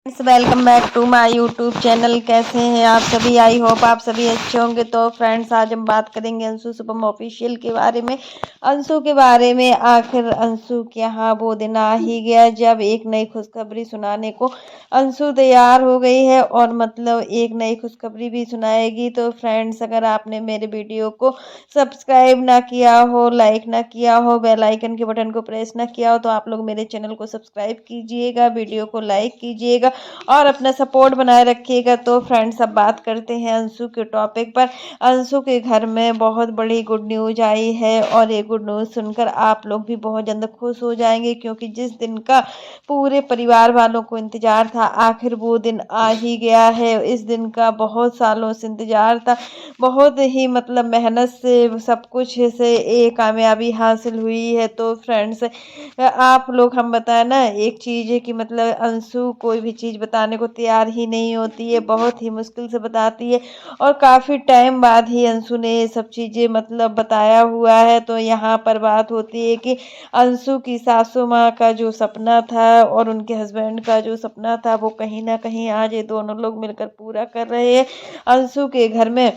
Welcome back to my YouTube channel. कैसे हैं आप सभी? आई होप आप सभी अच्छे होंगे। तो फ्रेंड्स, आज हम बात करेंगे अंशु शुभम ऑफिशियल के बारे में। अंशु के बारे में आखिर अंशु के यहाँ वो दिन आ ही गया जब एक नई खुशखबरी सुनाने को अंशु तैयार हो गई है और मतलब एक नई खुशखबरी भी सुनाएगी। तो फ्रेंड्स, अगर आपने मेरे वीडियो को सब्सक्राइब ना किया हो, लाइक ना किया हो, बेल आइकन के बटन को प्रेस ना किया हो, तो आप लोग मेरे चैनल को सब्सक्राइब कीजिएगा, वीडियो को लाइक कीजिएगा और अपना सपोर्ट बनाए रखिएगा। तो फ्रेंड्स, अब बात करते हैं अंशु के टॉपिक पर। अंशु के घर में बहुत बड़ी गुड न्यूज आई है और ये गुड न्यूज सुनकर आप लोग भी बहुत ज़्यादा खुश हो जाएंगे, क्योंकि जिस दिन का पूरे परिवार वालों को इंतजार था, आखिर वो दिन आ ही गया है। इस दिन का बहुत सालों से इंतजार था, बहुत ही मतलब मेहनत से सब कुछ से ये कामयाबी हासिल हुई है। तो फ्रेंड्स, आप लोग, हम बताएं ना, एक चीज़ है कि मतलब अंशु कोई भी चीज़ बताने को तैयार ही नहीं होती है, बहुत ही मुश्किल से बताती है और काफ़ी टाइम बाद ही अंशु ने ये सब चीज़ें मतलब बताया हुआ है। तो यहाँ पर बात होती है कि अंशु की सासू माँ का जो सपना था और उनके हस्बैंड का जो सपना था, वो कहीं ना कहीं आज ये दोनों लोग मिलकर पूरा कर रहे हैं। अंशु के घर में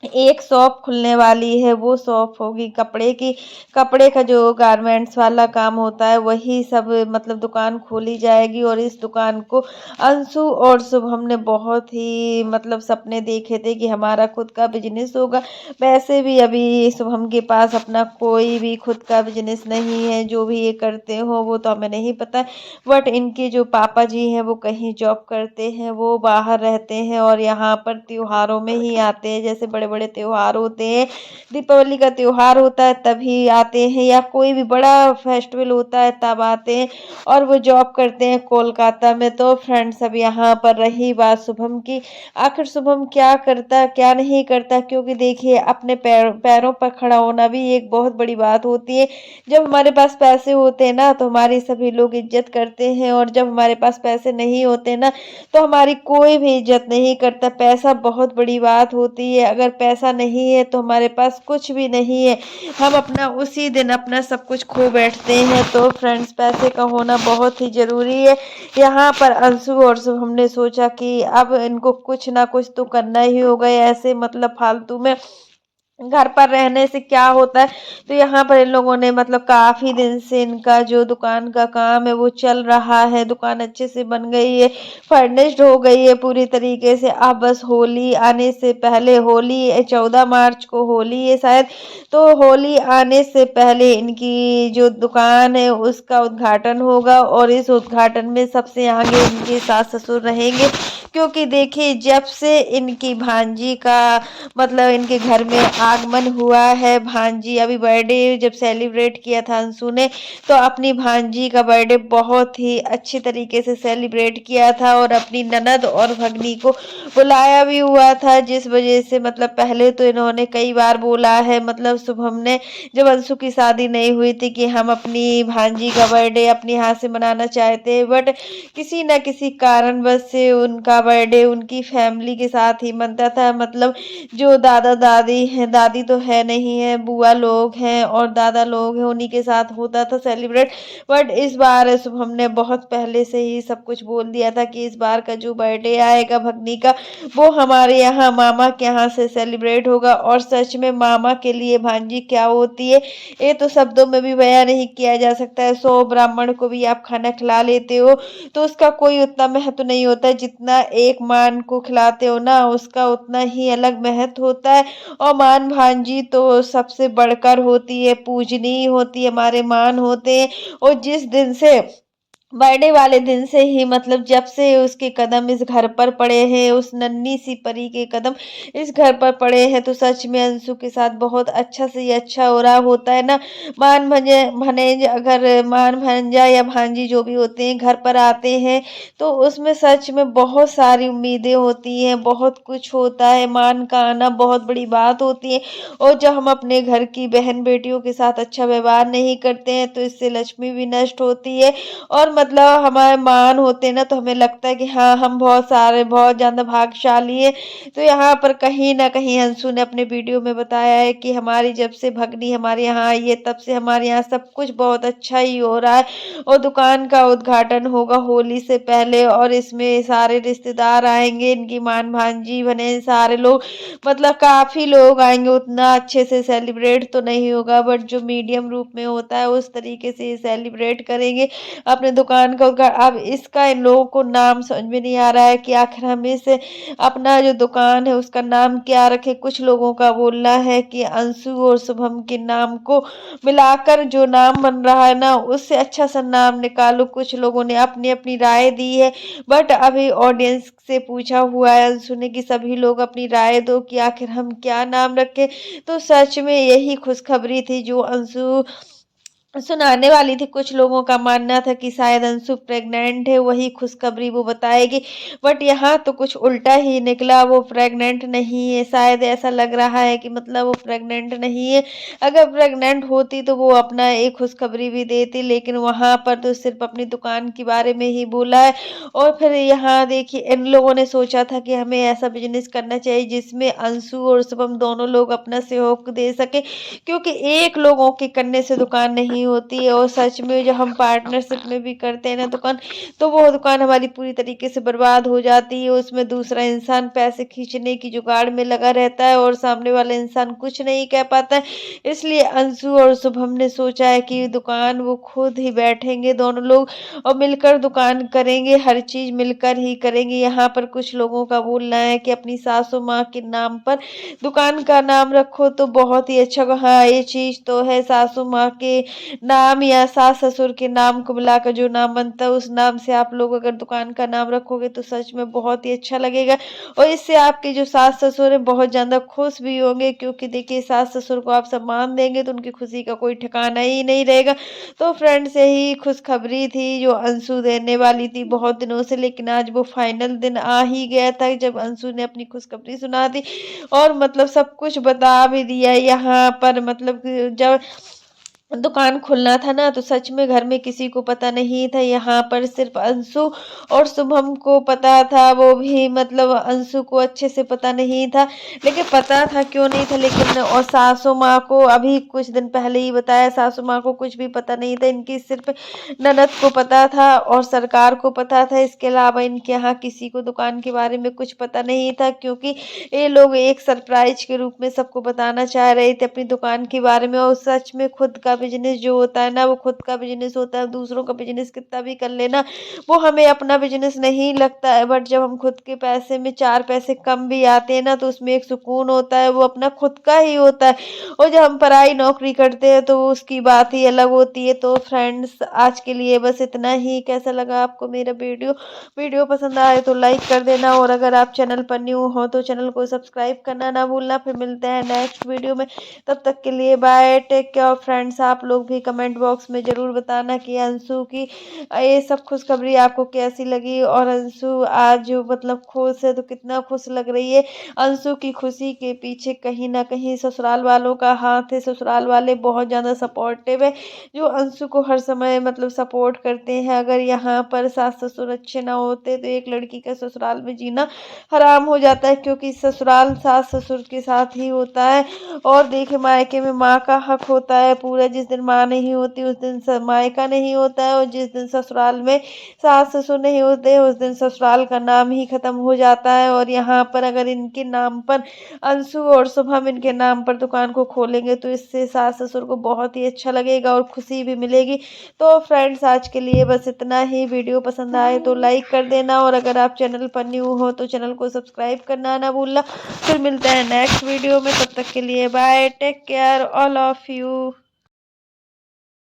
एक शॉप खुलने वाली है, वो शॉप होगी कपड़े की। कपड़े का जो गारमेंट्स वाला काम होता है, वही सब मतलब दुकान खोली जाएगी और इस दुकान को अंशु और शुभम ने बहुत ही मतलब सपने देखे थे कि हमारा खुद का बिजनेस होगा। वैसे भी अभी शुभम के पास अपना कोई भी खुद का बिजनेस नहीं है, जो भी ये करते हो वो तो हमें नहीं पता, बट इनके जो पापा जी हैं वो कहीं जॉब करते हैं, वो बाहर रहते हैं और यहाँ पर त्योहारों में ही आते हैं। जैसे बड़े बड़े त्योहार होते हैं, दीपावली का त्योहार होता है तभी आते हैं, या कोई भी बड़ा फेस्टिवल होता है तब आते हैं, और वो जॉब करते हैं कोलकाता में। तो फ्रेंड्स, अब यहाँ पर रही बात शुभम की, आखिर शुभम क्या करता क्या नहीं करता, क्योंकि देखिए अपने पैरों पर खड़ा होना भी एक बहुत बड़ी बात होती है। जब हमारे पास पैसे होते हैं ना, तो हमारी सभी लोग इज्जत करते हैं, और जब हमारे पास पैसे नहीं होते ना, तो हमारी कोई भी इज्जत नहीं करता। पैसा बहुत बड़ी बात होती है, अगर पैसा नहीं है तो हमारे पास कुछ भी नहीं है, हम अपना उसी दिन अपना सब कुछ खो बैठते हैं। तो फ्रेंड्स, पैसे का होना बहुत ही जरूरी है। यहाँ पर अंशु और शुभ हमने सोचा कि अब इनको कुछ ना कुछ तो करना ही होगा, ऐसे मतलब फालतू में घर पर रहने से क्या होता है। तो यहाँ पर इन लोगों ने मतलब काफी दिन से इनका जो दुकान का काम है वो चल रहा है, दुकान अच्छे से बन गई है, फर्निश्ड हो गई है पूरी तरीके से। अब बस होली आने से पहले, होली 14 मार्च को होली है शायद, तो होली आने से पहले इनकी जो दुकान है उसका उद्घाटन होगा, और इस उद्घाटन में सबसे आगे इनके सास ससुर रहेंगे। क्योंकि देखिए, जब से इनकी भांजी का मतलब इनके घर में आगमन हुआ है, भांजी अभी बर्थडे जब सेलिब्रेट किया था अंशु ने, तो अपनी भांजी का बर्थडे बहुत ही अच्छे तरीके से सेलिब्रेट किया था और अपनी ननद और भगनी को बुलाया भी हुआ था। जिस वजह से मतलब पहले तो इन्होंने कई बार बोला है, मतलब शुभम ने, जब अंशु की शादी नहीं हुई थी, कि हम अपनी भांजी का बर्थडे अपने हाथ से मनाना चाहते हैं, बट किसी न किसी कारणवश से उनका बर्थडे उनकी फैमिली के साथ ही मनता था। मतलब जो दादा दादी हैं, दादी तो है नहीं है, बुआ लोग हैं और दादा लोग हैं, उन्हीं के साथ होता था सेलिब्रेट। बट इस बार शुभम ने बहुत पहले से ही सब कुछ बोल दिया था कि इस बार का जो बर्थडे आएगा भगनी का, वो हमारे यहाँ मामा के यहाँ से सेलिब्रेट होगा। और सच में मामा के लिए भांजी क्या होती है, ये तो शब्दों में भी बयां नहीं किया जा सकता है। 100 ब्राह्मण को भी आप खाना खिला लेते हो तो उसका कोई उतना महत्व नहीं होता है, जितना एक मान को खिलाते हो ना, उसका उतना ही अलग महत्व होता है। और मान भांजी तो सबसे बढ़कर होती है, पूजनीय होती है, हमारे मान होते हैं। और जिस दिन से बर्थडे वाले दिन से ही, मतलब जब से उसके कदम इस घर पर पड़े हैं, उस नन्ही सी परी के कदम इस घर पर पड़े हैं, तो सच में अंशु के साथ बहुत अच्छा से अच्छा हो रहा होता है ना। मान भंजे भनेज अगर मान भंजा या भांजी जो भी होते हैं घर पर आते हैं, तो उसमें सच में बहुत सारी उम्मीदें होती हैं, बहुत कुछ होता है, मान का आना बहुत बड़ी बात होती है। और जब हम अपने घर की बहन बेटियों के साथ अच्छा व्यवहार नहीं करते हैं, तो इससे लक्ष्मी भी नष्ट होती है और मतलब हमारे मान होते हैं ना, तो हमें लगता है कि हाँ, हम बहुत ज़्यादा भाग्यशाली हैं। तो यहाँ पर कहीं न कहीं अंशु ने अपने वीडियो में बताया है कि हमारी जब से भगनी हमारे यहाँ आई है, तब से हमारे यहाँ सब कुछ बहुत अच्छा ही हो रहा है और दुकान का उद्घाटन होगा होली से पहले और इसमें सारे रिश्तेदार आएँगे, इनकी मान-भांजी बने सारे लोग, मतलब काफ़ी लोग आएँगे। उतना अच्छे से सेलिब्रेट तो नहीं होगा, बट जो मीडियम रूप में होता है उस तरीके से सेलिब्रेट करेंगे अपने दुकान का अब इसका इन लोगों को नाम समझ में नहीं आ रहा है कि आखिर हम इस अपना जो दुकान है उसका नाम क्या रखें। कुछ लोगों का बोलना है कि अंशु और शुभम के नाम को मिलाकर जो नाम बन रहा है ना, उससे अच्छा सा नाम निकालो। कुछ लोगों ने अपनी अपनी राय दी है, बट अभी ऑडियंस से पूछा हुआ है अंशु ने कि सभी लोग अपनी राय दो कि आखिर हम क्या नाम रखें। तो सच में यही खुशखबरी थी जो अंशु सुनाने वाली थी। कुछ लोगों का मानना था कि शायद अंशु प्रेग्नेंट है, वही खुशखबरी वो बताएगी, बट यहाँ तो कुछ उल्टा ही निकला, वो प्रेग्नेंट नहीं है। शायद ऐसा लग रहा है कि मतलब वो प्रेग्नेंट नहीं है। अगर प्रेग्नेंट होती तो वो अपना एक खुशखबरी भी देती, लेकिन वहाँ पर तो सिर्फ अपनी दुकान के बारे में ही बोला है। और फिर यहाँ देखिए, इन लोगों ने सोचा था कि हमें ऐसा बिजनेस करना चाहिए जिसमें अंशु और शुभम दोनों लोग अपना सहयोग दे सके, क्योंकि एक लोगों के करने से दुकान नहीं होती है। और सच में जब हम पार्टनरशिप में भी करते हैं ना दुकान, तो वो दुकान हमारी पूरी तरीके से बर्बाद हो जाती है। उसमें दूसरा इंसान पैसे खींचने की जुगाड़ में लगा रहता है और सामने वाला इंसान कुछ नहीं कह पाता है। इसलिए अंशु और शुभम ने सोचा है कि दुकान वो खुद ही बैठेंगे दोनों लोग और मिलकर दुकान करेंगे, हर चीज मिलकर ही करेंगे। यहाँ पर कुछ लोगों का बोलना है कि अपनी सासू माँ के नाम पर दुकान का नाम रखो तो बहुत ही अच्छा। हाँ, ये चीज तो है, सासू माँ के नाम या सास ससुर के नाम को मिलाकर जो नाम बनता है उस नाम से आप लोग अगर दुकान का नाम रखोगे तो सच में बहुत ही अच्छा लगेगा। और इससे आपके जो सास ससुर है बहुत ज्यादा खुश भी होंगे, क्योंकि देखिए सास ससुर को आप सम्मान देंगे तो उनकी खुशी का कोई ठिकाना ही नहीं रहेगा। तो फ्रेंड्स, यही खुशखबरी थी जो अंशु देने वाली थी बहुत दिनों से, लेकिन आज वो फाइनल दिन आ ही गया था जब अंशु ने अपनी खुशखबरी सुना दी और मतलब सब कुछ बता भी दिया। यहाँ पर मतलब जब दुकान खुलना था ना, तो सच में घर में किसी को पता नहीं था। यहाँ पर सिर्फ अंशु और शुभम को पता था, वो भी मतलब अंशु को अच्छे से पता नहीं था, लेकिन पता था क्यों नहीं था, लेकिन और सासू माँ को अभी कुछ दिन पहले ही बताया, सासू माँ को कुछ भी पता नहीं था। इनकी सिर्फ ननद को पता था और सरकार को पता था, इसके अलावा इनके यहाँ किसी को दुकान के बारे में कुछ पता नहीं था, क्योंकि ये लोग एक सरप्राइज के रूप में सबको बताना चाह रहे थे अपनी दुकान के बारे में। और सच में खुद का बिजनेस जो होता है ना, वो खुद का बिजनेस होता है। दूसरों का बिजनेस कितना भी कर लेना, वो हमें अपना बिजनेस नहीं लगता है, बट जब हम खुद के पैसे में चार पैसे कम भी आते हैं ना, तो उसमें एक सुकून होता है, वो अपना खुद का ही होता है। और जब हम पराई नौकरी करते हैं तो उसकी बात ही अलग होती है। तो फ्रेंड्स, आज के लिए बस इतना ही। कैसा लगा आपको मेरा वीडियो? वीडियो पसंद आए तो लाइक कर देना, और अगर आप चैनल पर न्यू हो तो चैनल को सब्सक्राइब करना ना भूलना। फिर मिलते हैं नेक्स्ट वीडियो में, तब तक के लिए बाय, टेक केयर फ्रेंड्स। आप लोग भी कमेंट बॉक्स में जरूर बताना कि अंशु की ये सब खुशखबरी आपको कैसी लगी, और अंशु आज जो मतलब खुश है तो कितना खुश लग रही है। अंशु की खुशी के पीछे कहीं ना कहीं ससुराल वालों का हाथ है। ससुराल वाले बहुत ज्यादा सपोर्टिव है, जो अंशु को हर समय मतलब सपोर्ट करते हैं। अगर यहाँ पर सास ससुर अच्छे ना होते तो एक लड़की का ससुराल में जीना हराम हो जाता है, क्योंकि ससुराल सास ससुर के साथ ही होता है। और देखिए, मायके में माँ का हक होता है पूरा। जिस दिन माँ नहीं होती उस दिन मायका नहीं होता है, और जिस दिन ससुराल में सास ससुर नहीं होते उस दिन ससुराल का नाम ही खत्म हो जाता है। और यहाँ पर अगर इनके नाम पर अंशु और शुभम इनके नाम पर दुकान को खोलेंगे तो इससे सास ससुर को बहुत ही अच्छा लगेगा और खुशी भी मिलेगी। तो फ्रेंड्स, आज के लिए बस इतना ही। वीडियो पसंद आए तो लाइक कर देना, और अगर आप चैनल पर न्यू हो तो चैनल को सब्सक्राइब करना ना भूलना। फिर मिलते हैं नेक्स्ट वीडियो में, तब तक के लिए bye, take care all of you.